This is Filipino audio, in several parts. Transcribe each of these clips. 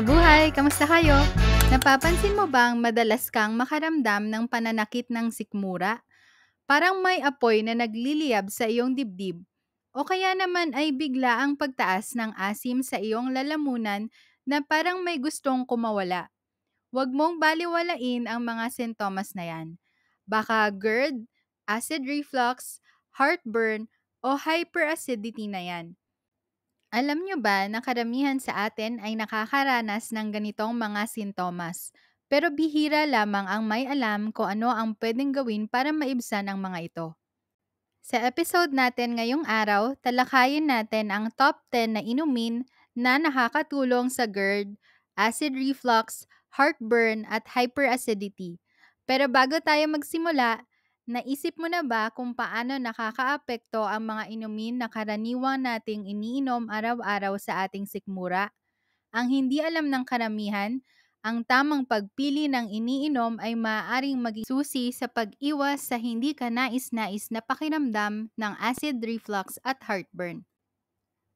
Mabuhay! Kamusta kayo? Napapansin mo bang madalas kang makaramdam ng pananakit ng sikmura? Parang may apoy na nagliliyab sa iyong dibdib. O kaya naman ay bigla ang pagtaas ng asim sa iyong lalamunan na parang may gustong kumawala. Huwag mong baliwalain ang mga sintomas na yan. Baka GERD, acid reflux, heartburn, o hyperacidity na yan. Alam nyo ba na karamihan sa atin ay nakakaranas ng ganitong mga sintomas? Pero bihira lamang ang may alam kung ano ang pwedeng gawin para maibsan ang mga ito. Sa episode natin ngayong araw, talakayin natin ang top 10 na inumin na nakakatulong sa GERD, acid reflux, heartburn at hyperacidity. Pero bago tayo magsimula, naisip mo na ba kung paano nakakaapekto ang mga inumin na karaniwang nating iniinom araw-araw sa ating sikmura? Ang hindi alam ng karamihan, ang tamang pagpili ng iniinom ay maaaring maging susi sa pag-iwas sa hindi ka nais-nais na pakiramdam ng acid reflux at heartburn.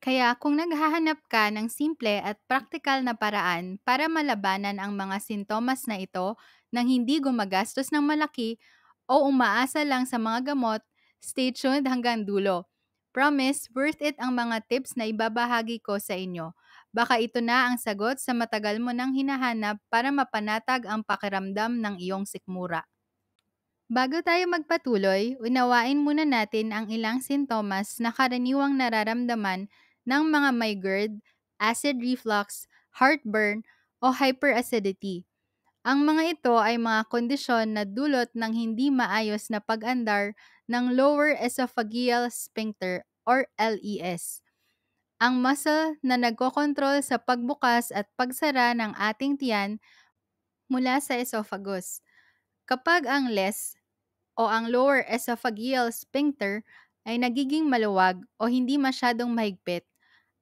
Kaya kung naghahanap ka ng simple at praktikal na paraan para malabanan ang mga sintomas na ito nang hindi gumagastos ng malaki o umaasa lang sa mga gamot, stay tuned hanggang dulo. Promise, worth it ang mga tips na ibabahagi ko sa inyo. Baka ito na ang sagot sa matagal mo nang hinahanap para mapanatag ang pakiramdam ng iyong sikmura. Bago tayo magpatuloy, unawain muna natin ang ilang sintomas na karaniwang nararamdaman ng mga may GERD, acid reflux, heartburn, o hyperacidity. Ang mga ito ay mga kondisyon na dulot ng hindi maayos na pag-andar ng lower esophageal sphincter or LES, ang muscle na nagkokontrol sa pagbukas at pagsara ng ating tiyan mula sa esophagus. Kapag ang LES o ang lower esophageal sphincter ay nagiging maluwag o hindi masyadong mahigpit,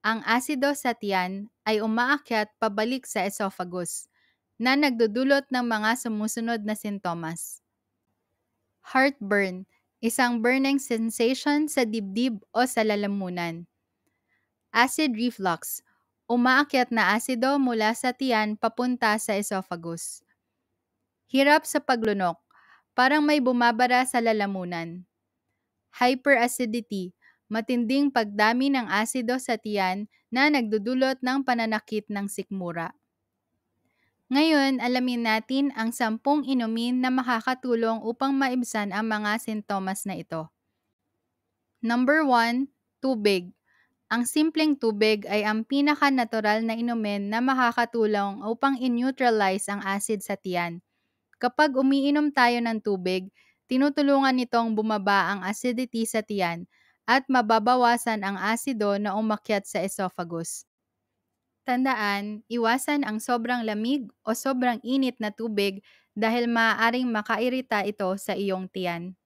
ang asido sa tiyan ay umaakyat pabalik sa esophagus na nagdudulot ng mga sumusunod na sintomas. Heartburn, isang burning sensation sa dibdib o sa lalamunan. Acid reflux, umaakyat na asido mula sa tiyan papunta sa esophagus. Hirap sa paglunok, parang may bumabara sa lalamunan. Hyperacidity, matinding pagdami ng asido sa tiyan na nagdudulot ng pananakit ng sikmura. Ngayon, alamin natin ang 10 inumin na makakatulong upang maibsan ang mga sintomas na ito. Number 1, tubig. Ang simpleng tubig ay ang pinaka-natural na inumin na makakatulong upang in-neutralize ang acid sa tiyan. Kapag umiinom tayo ng tubig, tinutulungan nitong bumaba ang acidity sa tiyan at mababawasan ang asido na umakyat sa esophagus. Tandaan, iwasan ang sobrang lamig o sobrang init na tubig dahil maaaring makairita ito sa iyong tiyan.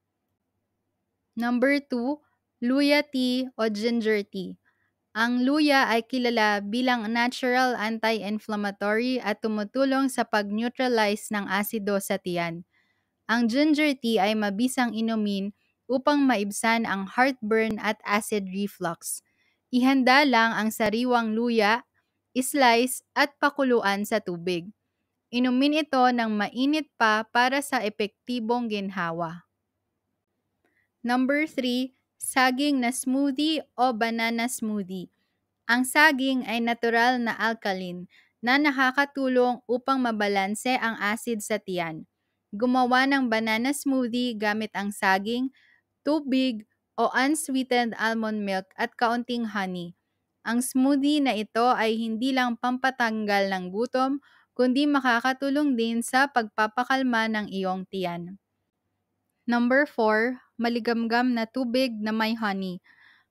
Number 2, luya tea o ginger tea. Ang luya ay kilala bilang natural anti-inflammatory at tumutulong sa pag-neutralize ng asido sa tiyan. Ang ginger tea ay mabisang inumin upang maibsan ang heartburn at acid reflux. Ihanda lang ang sariwang luya, slice at pakuluan sa tubig. Inumin ito ng mainit pa para sa epektibong ginhawa. Number 3, saging na smoothie o banana smoothie. Ang saging ay natural na alkaline na nakakatulong upang mabalanse ang acid sa tiyan. Gumawa ng banana smoothie gamit ang saging, tubig o unsweetened almond milk at kaunting honey. Ang smoothie na ito ay hindi lang pampatanggal ng gutom, kundi makakatulong din sa pagpapakalma ng iyong tiyan. Number 4, maligamgam na tubig na may honey.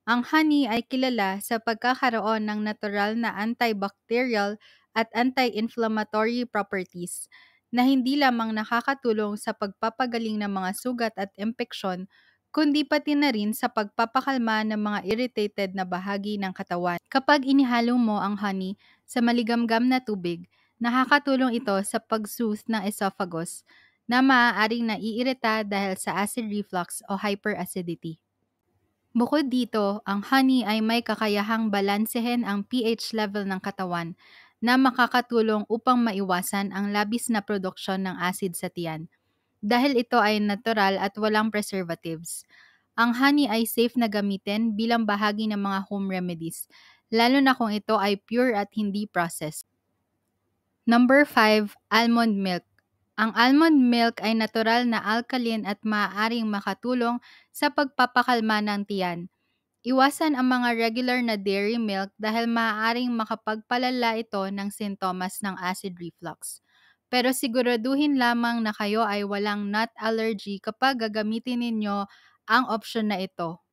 Ang honey ay kilala sa pagkakaroon ng natural na antibacterial at anti-inflammatory properties na hindi lamang nakakatulong sa pagpapagaling ng mga sugat at impeksyon, kundi pati na rin sa pagpapakalma ng mga irritated na bahagi ng katawan. Kapag inihalo mo ang honey sa maligamgam na tubig, nakakatulong ito sa pag-soothe ng esophagus na maaaring naiirita dahil sa acid reflux o hyperacidity. Bukod dito, ang honey ay may kakayahang balansehin ang pH level ng katawan na makakatulong upang maiwasan ang labis na produksyon ng acid sa tiyan. Dahil ito ay natural at walang preservatives. Ang honey ay safe na gamitin bilang bahagi ng mga home remedies, lalo na kung ito ay pure at hindi processed. Number 5, almond milk. Ang almond milk ay natural na alkaline at maaaring makatulong sa pagpapakalma ng tiyan. Iwasan ang mga regular na dairy milk dahil maaaring makapagpalala ito ng sintomas ng acid reflux. Pero siguraduhin lamang na kayo ay walang nut allergy kapag gagamitin ninyo ang option na ito.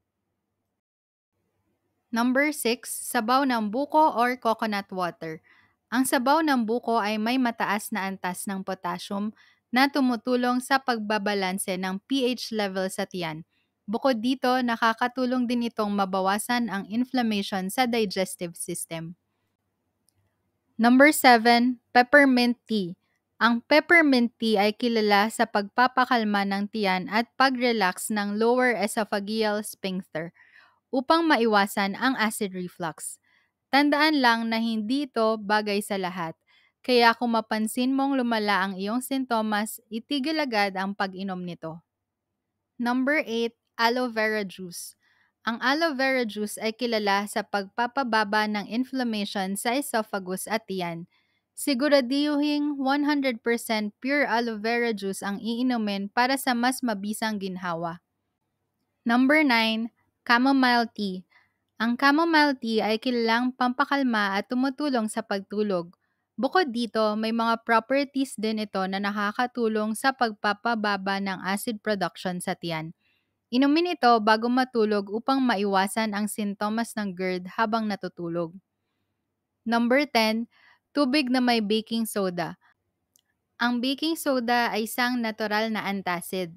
Number 6, sabaw ng buko or coconut water. Ang sabaw ng buko ay may mataas na antas ng potassium na tumutulong sa pagbabalanse ng pH level sa tiyan. Bukod dito, nakakatulong din itong mabawasan ang inflammation sa digestive system. Number 7, peppermint tea. Ang peppermint tea ay kilala sa pagpapakalma ng tiyan at pag-relax ng lower esophageal sphincter upang maiwasan ang acid reflux. Tandaan lang na hindi ito bagay sa lahat. Kaya kung mapansin mong lumala ang iyong sintomas, itigil agad ang pag-inom nito. Number 8, aloe vera juice. Ang aloe vera juice ay kilala sa pagpapababa ng inflammation sa esophagus at tiyan. Siguraduhin 100% pure aloe vera juice ang iinumin para sa mas mabisang ginhawa. Number 9, chamomile tea. Ang chamomile tea ay kilalang pampakalma at tumutulong sa pagtulog. Bukod dito, may mga properties din ito na nakakatulong sa pagpapababa ng acid production sa tiyan. Inumin ito bago matulog upang maiwasan ang sintomas ng GERD habang natutulog. Number 10, tubig na may baking soda. Ang baking soda ay isang natural na antacid.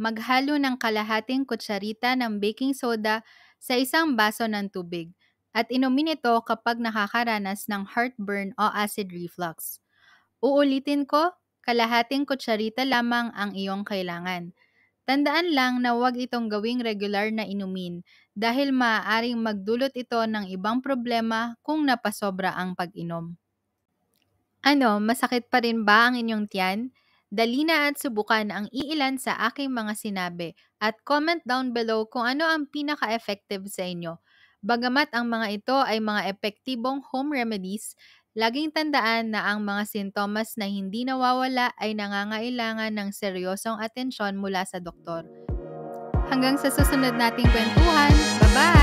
Maghalo ng kalahating kutsarita ng baking soda sa isang baso ng tubig at inumin ito kapag nakakaranas ng heartburn o acid reflux. Uulitin ko, kalahating kutsarita lamang ang iyong kailangan. Tandaan lang na huwag itong gawing regular na inumin dahil maaaring magdulot ito ng ibang problema kung napasobra ang pag-inom. Ano, masakit pa rin ba ang inyong tiyan? Dali na at subukan ang iilan sa aking mga sinabi at comment down below kung ano ang pinaka-effective sa inyo. Bagamat ang mga ito ay mga epektibong home remedies, laging tandaan na ang mga sintomas na hindi nawawala ay nangangailangan ng seryosong atensyon mula sa doktor. Hanggang sa susunod nating kwentuhan. Bye-bye!